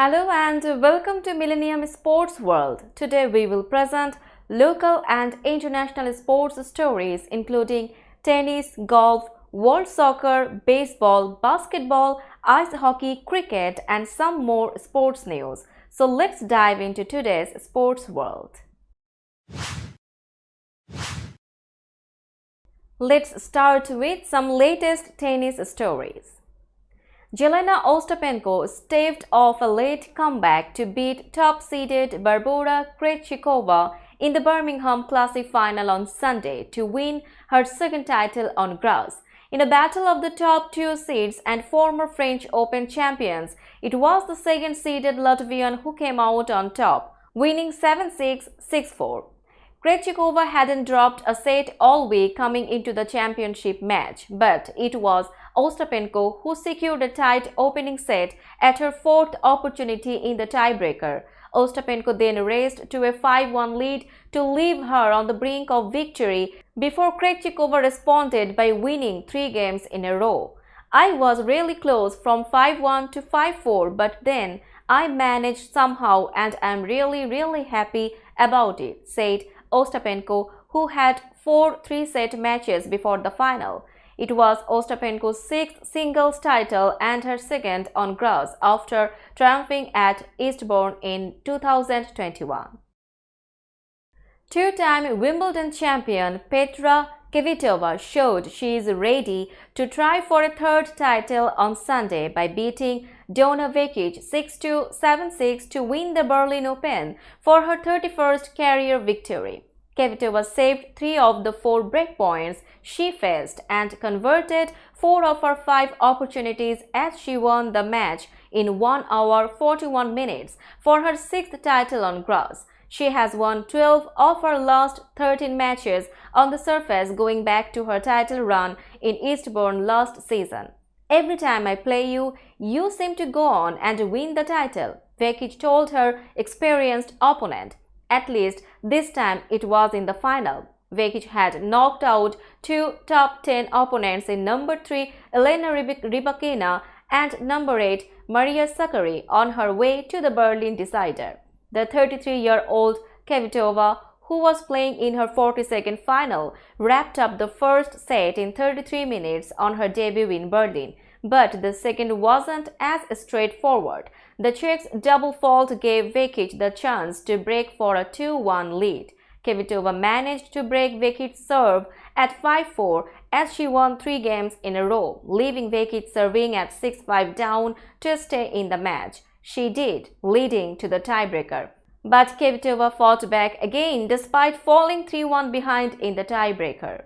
Hello and welcome to Millennium Sports World. Today we will present local and international sports stories including tennis, golf, world soccer, baseball, basketball, ice hockey, cricket and some more sports news. So let's dive into today's sports world. Let's start with some latest tennis stories. Jelena Ostapenko staved off a late comeback to beat top-seeded Barbora Krejcikova in the Birmingham Classic final on Sunday to win her second title on grass. In a battle of the top two seeds and former French Open champions, it was the second-seeded Latvian who came out on top, winning 7-6, 6-4. Krejcikova hadn't dropped a set all week coming into the championship match, but it was Ostapenko who secured a tight opening set at her fourth opportunity in the tiebreaker. Ostapenko then raced to a 5-1 lead to leave her on the brink of victory before Krejcikova responded by winning 3 games in a row. "I was really close from 5-1 to 5-4, but then I managed somehow and I'm really happy about it," said Ostapenko, who had 4 three-set matches before the final. It was Ostapenko's 6th singles title and her second on grass after triumphing at Eastbourne in 2021. Two-time Wimbledon champion Petra Kvitova showed she is ready to try for a third title on Sunday by beating Donna Vekic 6-2, 7-6 to win the Berlin Open for her 31st career victory. Kvitova saved 3 of the 4 breakpoints she faced and converted 4 of her 5 opportunities as she won the match in 1 hour 41 minutes for her 6th title on grass. She has won 12 of her last 13 matches on the surface going back to her title run in Eastbourne last season. "Every time I play you, you seem to go on and win the title," Vekic told her experienced opponent. At least this time it was in the final. Vekic had knocked out 2 top 10 opponents in number 3 Elena Rybakina and number 8 Maria Sakkari on her way to the Berlin decider. The 33-year-old Kvitova, who was playing in her 42nd final, wrapped up the first set in 33 minutes on her debut in Berlin. But the second wasn't as straightforward. The Czech's double fault gave Vekic the chance to break for a 2-1 lead. Kvitova managed to break Vekic's serve at 5-4 as she won 3 games in a row, leaving Vekic serving at 6-5 down to stay in the match. She did, leading to the tiebreaker. But Kvitova fought back again despite falling 3-1 behind in the tiebreaker.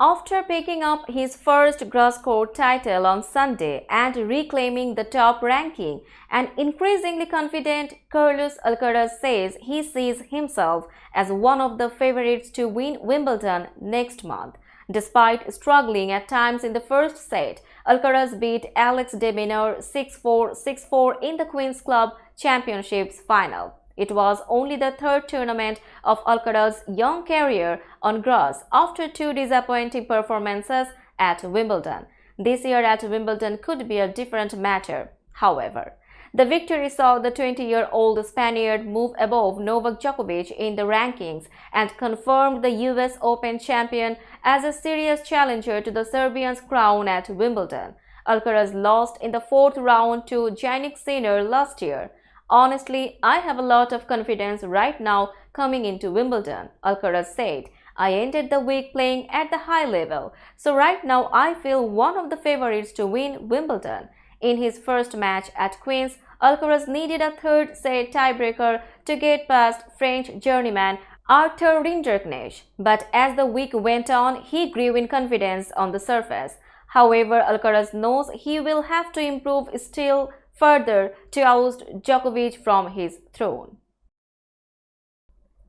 After picking up his first grass court title on Sunday and reclaiming the top ranking, an increasingly confident Carlos Alcaraz says he sees himself as one of the favorites to win Wimbledon next month. Despite struggling at times in the first set, Alcaraz beat Alex de Minaur 6-4, 6-4 in the Queen's Club Championships final. It was only the third tournament of Alcaraz's young career on grass after 2 disappointing performances at Wimbledon. This year at Wimbledon could be a different matter, however. The victory saw the 20-year-old Spaniard move above Novak Djokovic in the rankings and confirmed the US Open champion as a serious challenger to the Serbian's crown at Wimbledon. Alcaraz lost in the 4th round to Jannik Sinner last year. "Honestly, I have a lot of confidence right now coming into Wimbledon," Alcaraz said. "I ended the week playing at the high level, so right now I feel one of the favorites to win Wimbledon." In his first match at Queen's, Alcaraz needed a third-set tiebreaker to get past French journeyman Arthur Rinderknecht, but as the week went on, he grew in confidence on the surface. However, Alcaraz knows he will have to improve still further to oust Djokovic from his throne.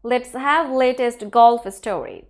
Let's have latest golf story.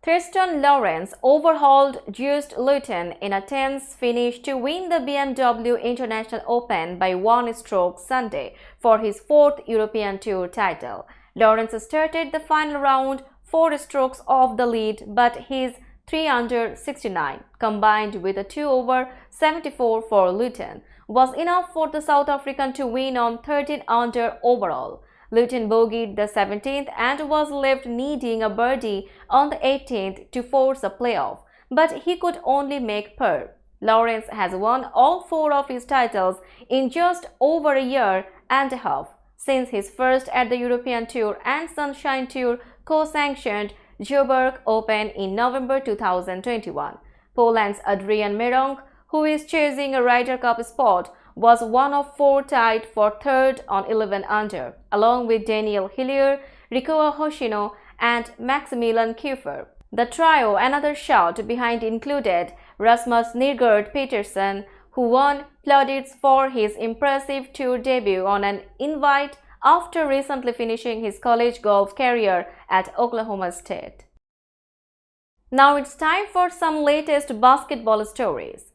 Tristan Lawrence overhauled Just Luton in a tense finish to win the BMW International Open by 1 stroke Sunday for his 4th European Tour title. Lawrence started the final round 4 strokes off the lead, but his 3 under 69 combined with a 2 over 74 for Luton was enough for the South African to win on 13 under overall. Luton bogeyed the 17th and was left needing a birdie on the 18th to force a playoff, but he could only make par. Lawrence has won all 4 of his titles in just over a year and a half, since his first at the European Tour and Sunshine Tour co-sanctioned Joburg Open in November 2021. Poland's Adrian Meronk, who is chasing a Ryder Cup spot, was one of 4 tied for third on 11 under, along with Daniel Hillier, Rikoa Hoshino and Maximilian Kiefer. The trio, another shot behind, included Rasmus Nygard Petersen, who won plaudits for his impressive tour debut on an invite after recently finishing his college golf career at Oklahoma State. Now it's time for some latest basketball stories.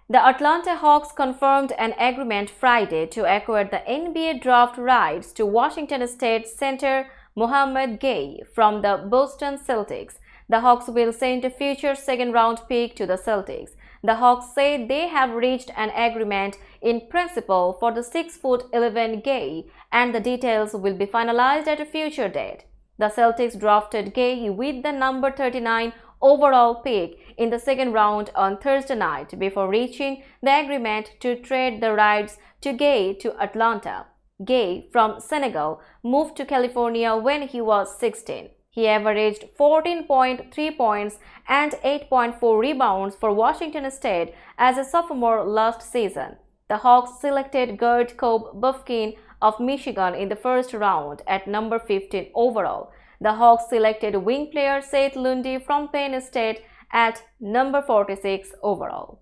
The Atlanta Hawks confirmed an agreement Friday to acquire the NBA draft rights to Washington State center Mohamed Gay from the Boston Celtics. The Hawks will send a future second-round pick to the Celtics. The Hawks say they have reached an agreement in principle for the 6'11" Gay, and the details will be finalized at a future date. The Celtics drafted Gay with the number 39 overall pick in the second round on Thursday night before reaching the agreement to trade the rights to Gay to Atlanta. Gay, from Senegal, moved to California when he was 16. He averaged 14.3 points and 8.4 rebounds for Washington State as a sophomore last season. The Hawks selected Gert Kobe-Bufkin of Michigan in the first round at number 15 overall. The Hawks selected wing player Seth Lundy from Penn State at number 46 overall.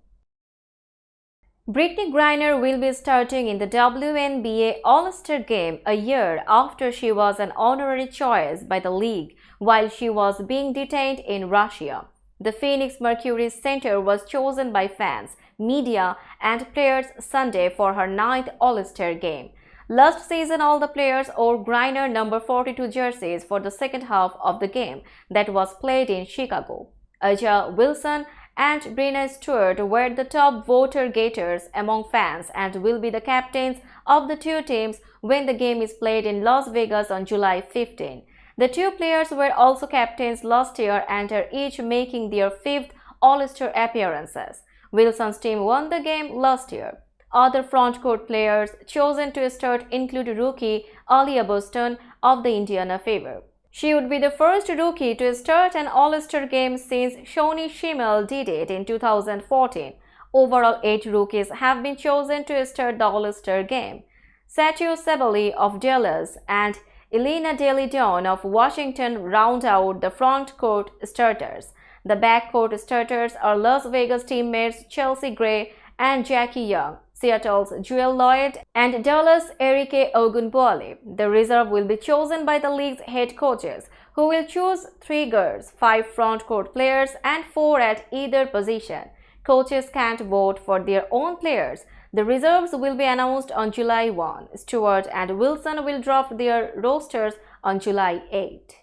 Brittney Griner will be starting in the WNBA All-Star Game a year after she was an honorary choice by the league while she was being detained in Russia. The Phoenix Mercury center was chosen by fans, media, and players Sunday for her 9th All-Star Game. Last season, all the players wore Griner number 42 jerseys for the second half of the game that was played in Chicago. Aja Wilson and Breanna Stewart were the top voter gators among fans and will be the captains of the two teams when the game is played in Las Vegas on July 15. The two players were also captains last year and are each making their 5th All-Star appearances. Wilson's team won the game last year. Other frontcourt players chosen to start include rookie Aaliyah Boston of the Indiana Fever. She would be the first rookie to start an All-Star game since Shawnee Schimmel did it in 2014. Overall, 8 rookies have been chosen to start the All-Star game. Satou Sabally of Dallas and Elena Daly-Dawn of Washington round out the front-court starters. The backcourt starters are Las Vegas teammates Chelsea Gray and Jackie Young, Seattle's Jewel Lloyd, and Dallas' Erike Ogunbowale. The reserve will be chosen by the league's head coaches, who will choose 3 guards, 5 front-court players, and 4 at either position. Coaches can't vote for their own players. The reserves will be announced on July 1. Stewart and Wilson will draft their rosters on July 8.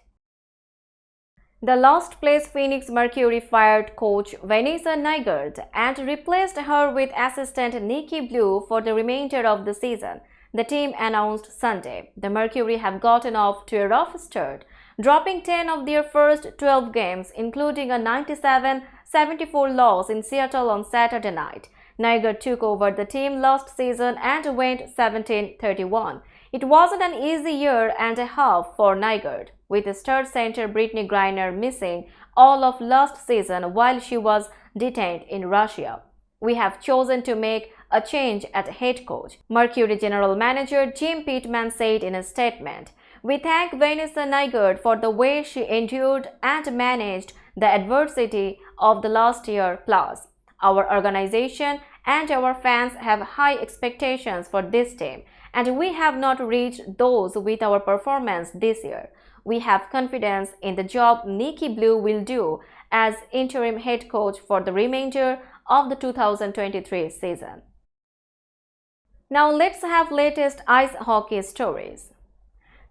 The last-place Phoenix Mercury fired coach Vanessa Nygard and replaced her with assistant Nikki Blue for the remainder of the season, the team announced Sunday. The Mercury have gotten off to a rough start, dropping 10 of their first 12 games, including a 97-74 loss in Seattle on Saturday night. Nygard took over the team last season and went 17-31. It wasn't an easy year and a half for Nygard, with star center Brittney Griner missing all of last season while she was detained in Russia. We have chosen to make a change at head coach, Mercury general manager Jim Pittman said in a statement. We thank Vanessa Nygard for the way she endured and managed the adversity of the last year plus. Our organization and our fans have high expectations for this team, and we have not reached those with our performance this year. We have confidence in the job Nikki Blue will do as interim head coach for the remainder of the 2023 season. Now let's have latest ice hockey stories.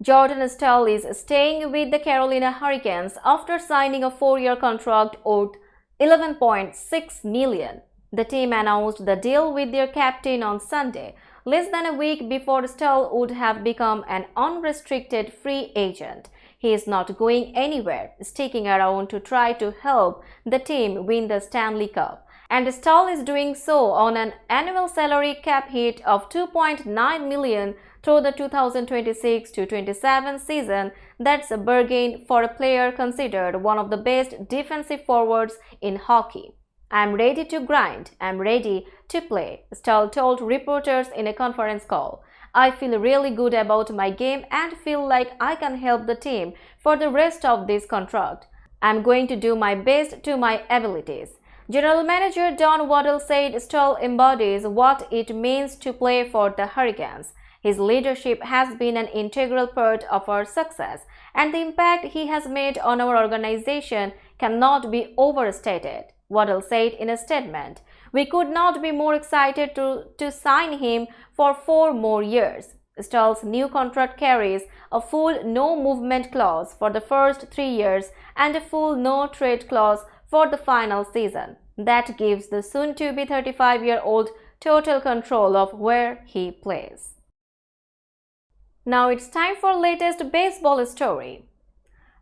Jordan Staal is staying with the Carolina Hurricanes after signing a 4-year contract worth $11.6 million. The team announced the deal with their captain on Sunday, less than a week before Stoll would have become an unrestricted free agent. He is not going anywhere, sticking around to try to help the team win the Stanley Cup. And Stoll is doing so on an annual salary cap hit of $2.9 million through the 2026-27 season. That's a bargain for a player considered one of the best defensive forwards in hockey. "I'm ready to grind. I'm ready to play," Stoll told reporters in a conference call. "I feel really good about my game and feel like I can help the team for the rest of this contract. I'm going to do my best to my abilities." General Manager Don Waddell said Stoll embodies what it means to play for the Hurricanes. "His leadership has been an integral part of our success, and the impact he has made on our organization cannot be overstated," Waddell said in a statement. "We could not be more excited to sign him for 4 more years." Stoll's new contract carries a full no-movement clause for the first 3 years and a full no-trade clause for the final season. That gives the soon-to-be 35-year-old total control of where he plays. Now it's time for latest baseball story.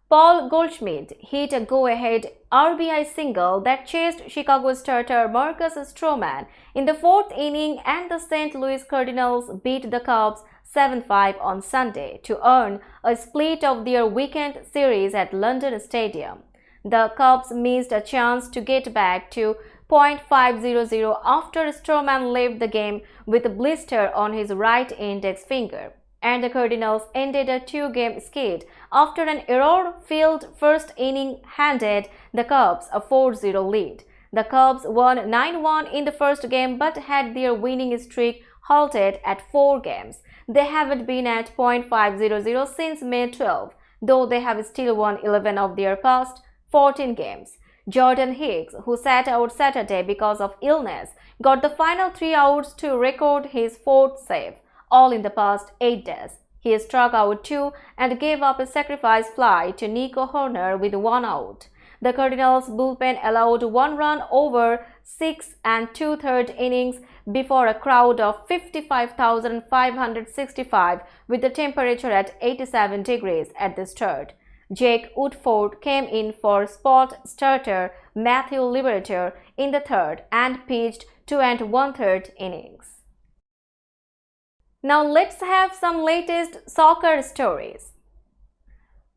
Paul Goldschmidt hit a go-ahead RBI single that chased Chicago starter Marcus Stroman in the 4th inning, and the St. Louis Cardinals beat the Cubs 7-5 on Sunday to earn a split of their weekend series at London Stadium. The Cubs missed a chance to get back to .500 after Stroman left the game with a blister on his right index finger, and the Cardinals ended a 2-game skid after an error-filled first inning handed the Cubs a 4-0 lead. The Cubs won 9-1 in the first game but had their winning streak halted at 4 games. They haven't been at .500 since May 12, though they have still won 11 of their past 14 games. Jordan Hicks, who sat out Saturday because of illness, got the final 3 outs to record his 4th save, all in the past 8 days. He struck out 2 and gave up a sacrifice fly to Nico Horner with 1 out. The Cardinals' bullpen allowed 1 run over 6 2/3 innings before a crowd of 55,565 with the temperature at 87 degrees at the start. Jake Woodford came in for spot starter Matthew Liberatore in the 3rd and pitched 2 1/3 innings. Now let's have some latest soccer stories.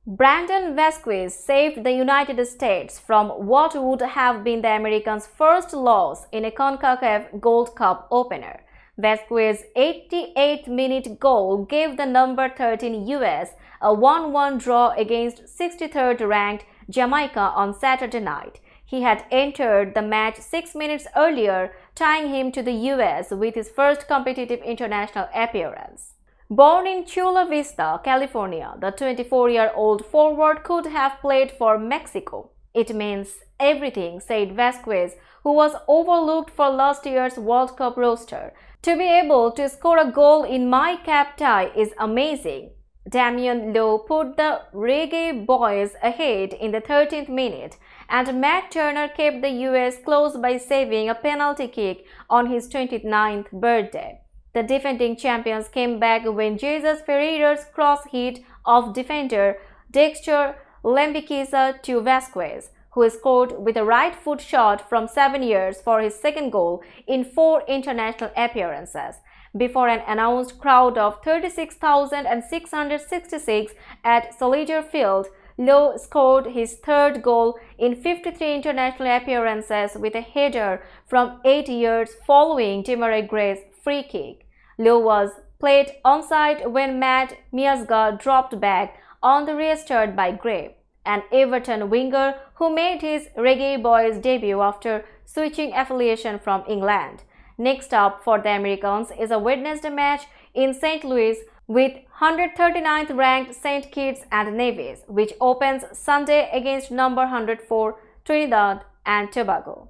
Brandon Vasquez saved the United States from what would have been the Americans' first loss in a CONCACAF Gold Cup opener. Vasquez's 88th-minute goal gave the number 13 U.S. a 1-1 draw against 63rd-ranked Jamaica on Saturday night. He had entered the match 6 minutes earlier, tying him to the U.S. with his first competitive international appearance. Born in Chula Vista, California, the 24-year-old forward could have played for Mexico. "It means everything," said Vasquez, who was overlooked for last year's World Cup roster. "To be able to score a goal in my cap tie is amazing." Damian Lowe put the Reggae Boys ahead in the 13th minute, and Matt Turner kept the U.S. close by saving a penalty kick on his 29th birthday. The defending champions came back when Jesus Ferreira's cross hit off defender Dexter Lembikisa to Vasquez, who scored with a right foot shot from 7 years for his second goal in 4 international appearances. Before an announced crowd of 36,666 at Soldier Field, Lowe scored his 3rd goal in 53 international appearances with a header from 8 yards following Demarai Gray's free kick. Lowe was played onside when Matt Miazga dropped back on the restart by Gray, an Everton winger who made his Reggae Boys debut after switching affiliation from England. Next up for the Americans is a Wednesday match in St. Louis with 139th ranked St. Kitts and Nevis, which opens Sunday against number 104 Trinidad and Tobago.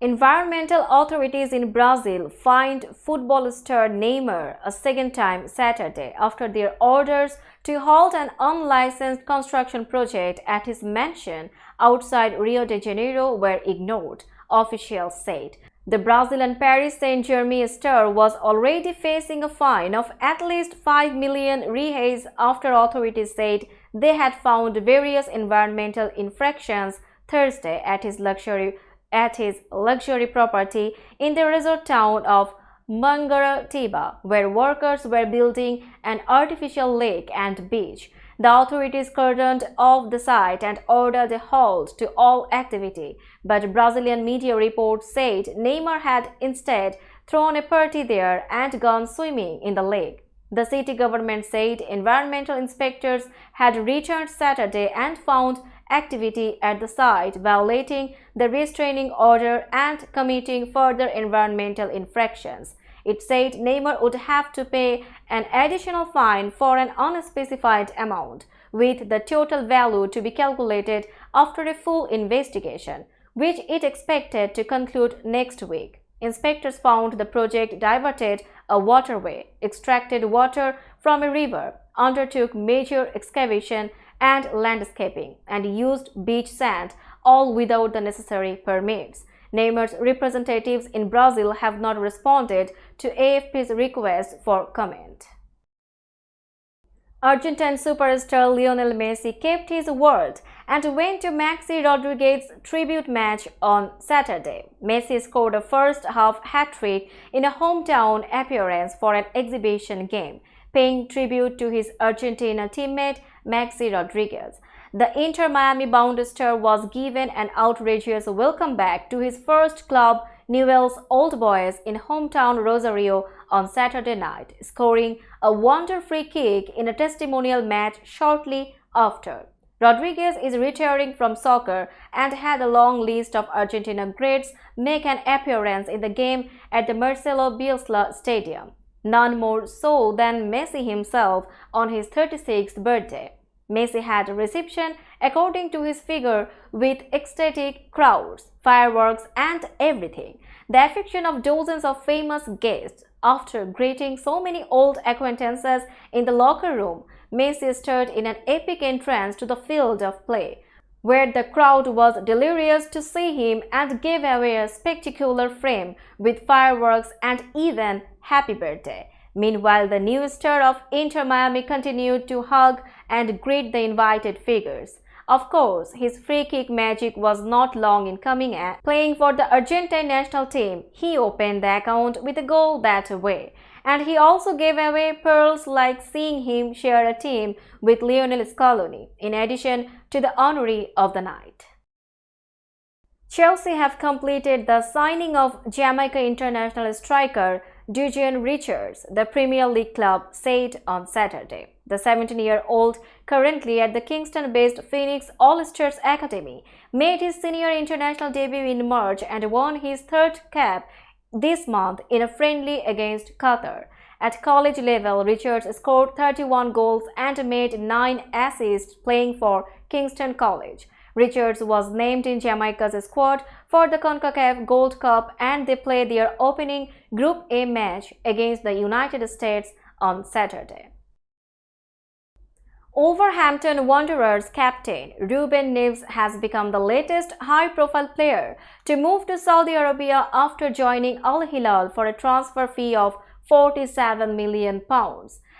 Environmental authorities in Brazil fined football star Neymar a second time Saturday after their orders to halt an unlicensed construction project at his mansion outside Rio de Janeiro were ignored. officials said. The Brazilian Paris Saint-Germain star was already facing a fine of at least 5 million reais after authorities said they had found various environmental infractions Thursday at his luxury property in the resort town of Mangaratiba, where workers were building an artificial lake and beach. The authorities cordoned off the site and ordered a halt to all activity, but Brazilian media reports said Neymar had instead thrown a party there and gone swimming in the lake. The city government said environmental inspectors had returned Saturday and found activity at the site violating the restraining order and committing further environmental infractions. It said Neymar would have to pay an additional fine for an unspecified amount, with the total value to be calculated after a full investigation, which it expected to conclude next week. Inspectors found the project diverted a waterway, extracted water from a river, undertook major excavation and landscaping, and used beach sand, all without the necessary permits. Neymar's representatives in Brazil have not responded to AFP's request for comment. Argentine superstar Lionel Messi kept his word and went to Maxi Rodriguez's tribute match on Saturday. Messi scored a first-half hat-trick in a hometown appearance for an exhibition game, paying tribute to his Argentina teammate Maxi Rodriguez. The Inter-Miami-bound star was given an outrageous welcome back to his first club, Newell's Old Boys, in hometown Rosario on Saturday night, scoring a wonder free kick in a testimonial match shortly after. Rodriguez is retiring from soccer and had a long list of Argentina greats make an appearance in the game at the Marcelo Bielsa Stadium, none more so than Messi himself on his 36th birthday. Messi had a reception, according to his figure, with ecstatic crowds, fireworks and everything. The affection of dozens of famous guests. After greeting so many old acquaintances in the locker room, Messi started in an epic entrance to the field of play, where the crowd was delirious to see him and gave away a spectacular frame with fireworks and even happy birthday. Meanwhile, the new star of Inter Miami continued to hug and greet the invited figures. Of course, his free kick magic was not long in coming at playing for the Argentine national team. He opened the account with a goal that way. And he also gave away pearls like seeing him share a team with Lionel Scaloni, in addition to the honoree of the night. Chelsea have completed the signing of Jamaica international striker Dujan Richards, the Premier League club said on Saturday. The 17-year-old, currently at the Kingston-based Phoenix All-Stars Academy, made his senior international debut in March and won his third cap this month in a friendly against Qatar. At college level, Richards scored 31 goals and made 9 assists playing for Kingston College. Richards was named in Jamaica's squad for the CONCACAF Gold Cup, and they played their opening Group A match against the United States on Saturday. Wolverhampton Wanderers captain Ruben Neves has become the latest high-profile player to move to Saudi Arabia after joining Al Hilal for a transfer fee of £47 million.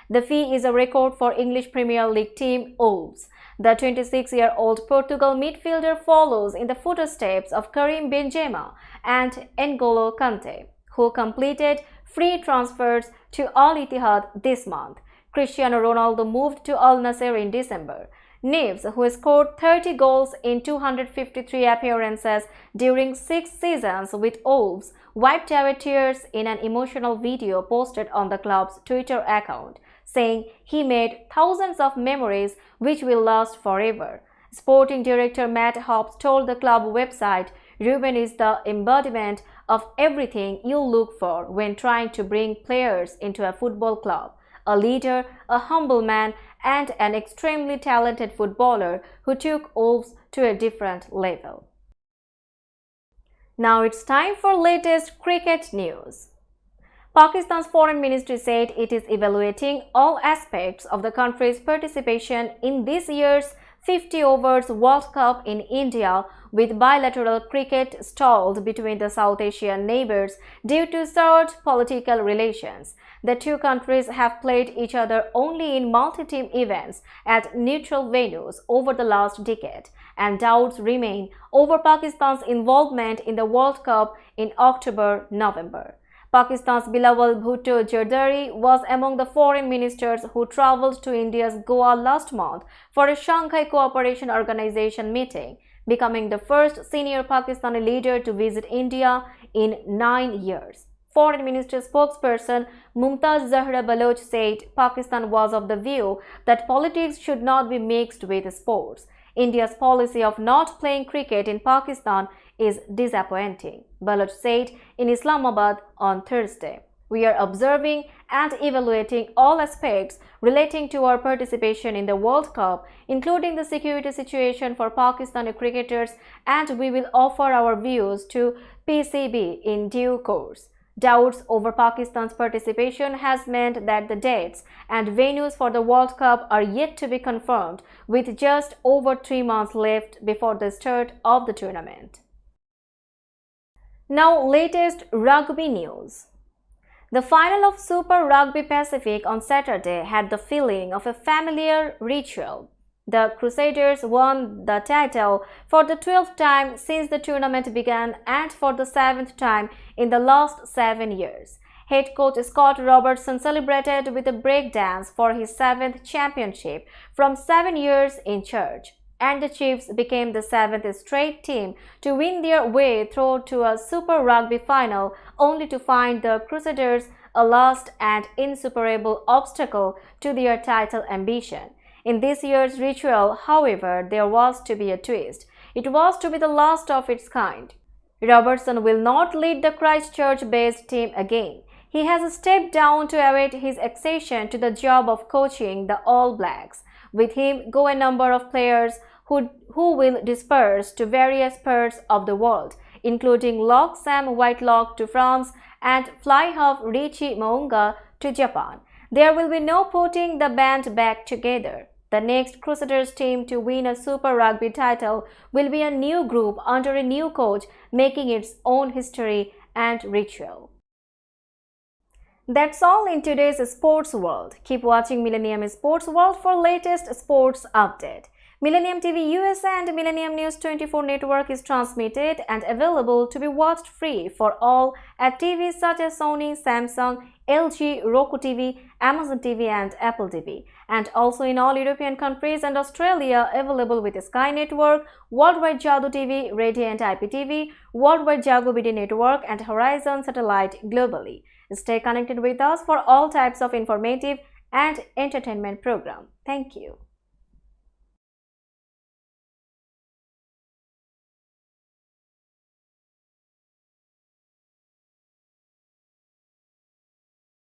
The fee is a record for English Premier League team Wolves. The 26-year-old Portugal midfielder follows in the footsteps of Karim Benzema and N'Golo Kante, who completed free transfers to Al Ittihad this month. Cristiano Ronaldo moved to Al Nassr in December. Neves, who scored 30 goals in 253 appearances during 6 seasons with Wolves, wiped away tears in an emotional video posted on the club's Twitter account, saying he made thousands of memories which will last forever. Sporting director Matt Hobbs told the club website, "Ruben is the embodiment of everything you look for when trying to bring players into a football club. A leader, a humble man, and an extremely talented footballer who took Wolves to a different level." Now it's time for latest cricket news. Pakistan's foreign ministry said it is evaluating all aspects of the country's participation in this year's 50 overs World Cup in India, with bilateral cricket stalled between the South Asian neighbors due to soured political relations. The two countries have played each other only in multi-team events at neutral venues over the last decade, and doubts remain over Pakistan's involvement in the World Cup in October-November. Pakistan's Bilawal Bhutto Zardari was among the foreign ministers who travelled to India's Goa last month for a Shanghai Cooperation Organization meeting, becoming the first senior Pakistani leader to visit India in 9 years. Foreign Ministry spokesperson Mumtaz Zahra Baloch said Pakistan was of the view that politics should not be mixed with sports. India's policy of not playing cricket in Pakistan is disappointing, Baloch said in Islamabad on Thursday. We are observing and evaluating all aspects relating to our participation in the World Cup, including the security situation for Pakistani cricketers, and we will offer our views to PCB in due course. Doubts over Pakistan's participation has meant that the dates and venues for the World Cup are yet to be confirmed, with just over 3 months left before the start of the tournament. Now, latest rugby news. The final of Super Rugby Pacific on Saturday had the feeling of a familiar ritual. The Crusaders won the title for the 12th time since the tournament began and for the 7th time in the last 7 years. Head coach Scott Robertson celebrated with a breakdance for his 7th championship from 7 years in charge, and the Chiefs became the 7th straight team to win their way through to a Super Rugby final, only to find the Crusaders a last and insuperable obstacle to their title ambition. In this year's ritual, however, there was to be a twist. It was to be the last of its kind. Robertson will not lead the Christchurch-based team again. He has stepped down to await his accession to the job of coaching the All Blacks. With him go a number of players who will disperse to various parts of the world, including lock Sam Whitelock to France and fly half Richie Mo'unga to Japan. There will be no putting the band back together. The next Crusaders team to win a Super Rugby title will be a new group under a new coach, making its own history and ritual. That's all in today's sports world. Keep watching Millennium Sports World for latest sports update. Millennium TV USA and Millennium News 24 network is transmitted and available to be watched free for all at TVs such as Sony, Samsung, LG, Roku TV, Amazon TV and Apple TV, and also in all European countries and Australia available with Sky Network, Worldwide Jadoo TV, Radiant IPTV, Worldwide Jago BD Network and Horizon Satellite globally. Stay connected with us for all types of informative and entertainment program. Thank you.